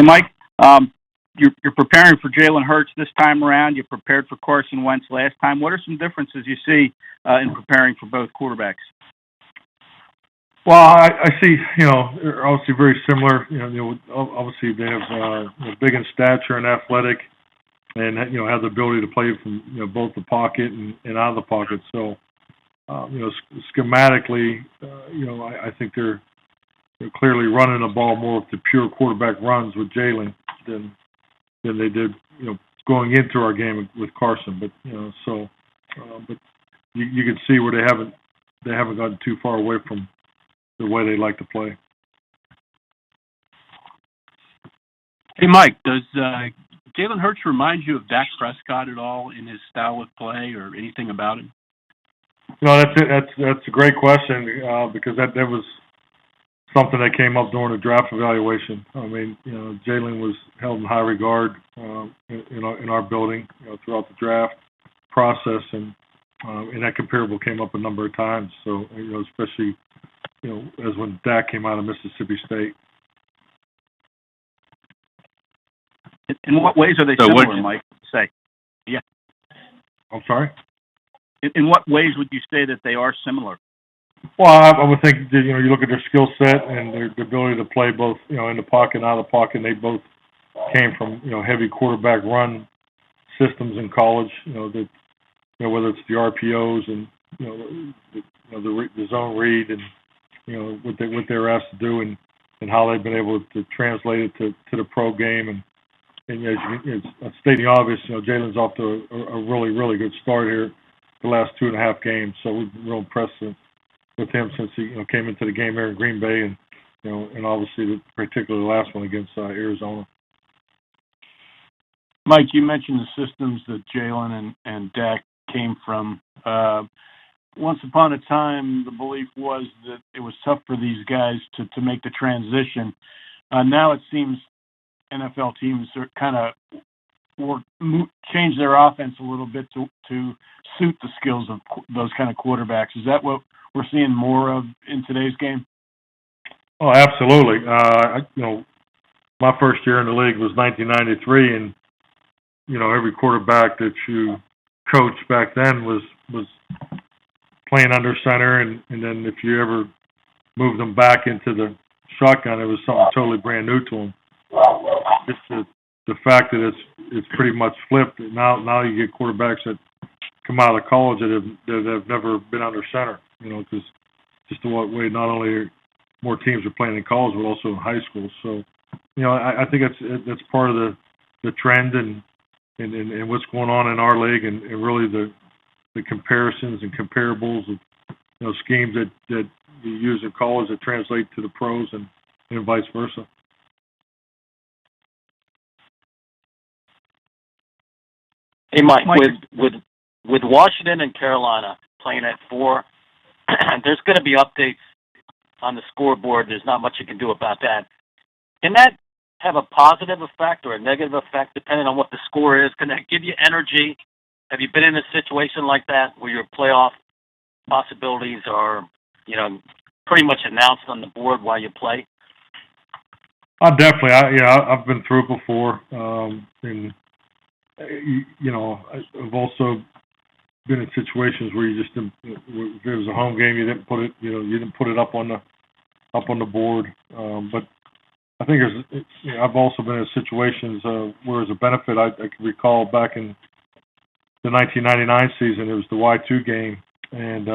Hey, Mike, you're preparing for Jalen Hurts this time around. You prepared for Carson Wentz last time. What are some differences you see in preparing for both quarterbacks? Well, I see, they're obviously very similar. Obviously they have big in stature and athletic, and have the ability to play from both the pocket and out of the pocket. So, schematically, I think they're clearly running the ball more with the pure quarterback runs with Jalen than they did, going into our game with Carson. But but you can see where they haven't gotten too far away from the way they like to play. Hey, Mike, does Jalen Hurts remind you of Dak Prescott at all in his style of play or anything about him? That's a great question because that was something that came up during the draft evaluation. I mean, Jalen was held in high regard in our building throughout the draft process, and that comparable came up a number of times. So especially as when Dak came out of Mississippi State. In what ways are they similar, Mike? Say, yeah. I'm sorry. In what ways would you say that they are similar? Well, I would think that, you look at their skill set and their ability to play both, in the pocket and out of the pocket. And they both came from, heavy quarterback run systems in college. That whether it's the RPOs and the zone read and what they're asked to do and how they've been able to translate it to the pro game. And it's stating obvious, Jalen's off to a really, really good start here the last 2.5 games. So we've been real impressed with him since he came into the game here in Green Bay, and and obviously particularly the last one against Arizona. Mike, you mentioned the systems that Jalen and Dak came from. Once upon a time, the belief was that it was tough for these guys to make the transition. Now it seems NFL teams are kind of change their offense a little bit to suit the skills of those kind of quarterbacks. Is that what we're seeing more of in today's game? Oh, absolutely. My first year in the league was 1993, and every quarterback that you coached back then was playing under center, and then if you ever moved them back into the shotgun, it was something totally brand new to them. Just the fact that it's pretty much flipped. Now you get quarterbacks that come out of college that have never been under center. Because just the way not only are more teams are playing in college, but also in high school. So, I think that's part of the trend and what's going on in our league, and really the comparisons and comparables of schemes that you use in college that translate to the pros and vice versa. Hey, Mike. With Washington and Carolina playing at 4, there's going to be updates on the scoreboard. There's not much you can do about that. Can that have a positive effect or a negative effect depending on what the score is? Can that give you energy? Have you been in a situation like that where your playoff possibilities are, pretty much announced on the board while you play? Definitely. I've been through it before, and I've also been in situations where you just didn't, if it was a home game, you didn't put it up on the board. But I think I've also been in situations where, as a benefit, I can recall back in the 1999 season, it was the Y2 game, and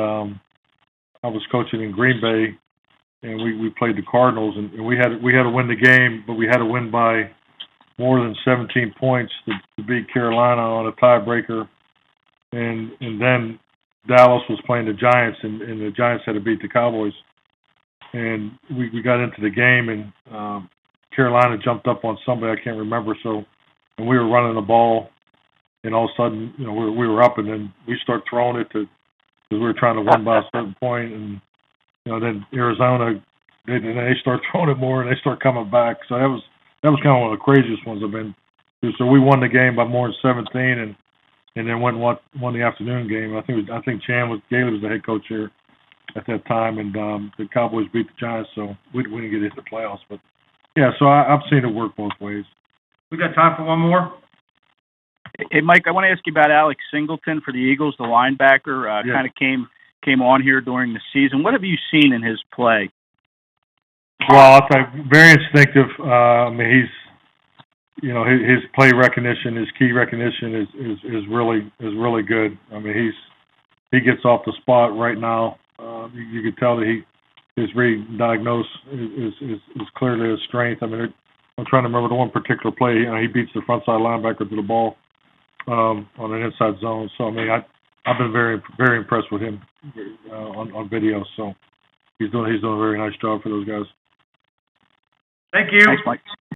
I was coaching in Green Bay, and we played the Cardinals, and we had to win the game, but we had to win by more than 17 points to beat Carolina on a tiebreaker. And then Dallas was playing the Giants, and the Giants had to beat the Cowboys. And we got into the game, and Carolina jumped up on somebody, I can't remember. And we were running the ball, and all of a sudden, we were up, and then we start throwing it because we were trying to win by a certain point. And then Arizona, they start throwing it more, and they start coming back. So that was kind of one of the craziest ones I've been through. So we won the game by more than 17, and then won the afternoon game. I think Gailey was the head coach here at that time, and the Cowboys beat the Giants, so we didn't get into the playoffs. But Yeah, so I've seen it work both ways. We got time for one more? Hey, Mike, I want to ask you about Alex Singleton for the Eagles, the linebacker. Yeah. Kind of came on here during the season. What have you seen in his play? Well, I'll tell you, very instinctive. I mean, his play recognition, his key recognition is really good. I mean, he gets off the spot right now. You can tell that his read diagnose is clearly a strength. I mean, I'm trying to remember the one particular play. He beats the front side linebacker to the ball on an inside zone. So I mean, I've been very impressed with him on video. So he's doing a very nice job for those guys. Thank you. Thanks, Mike.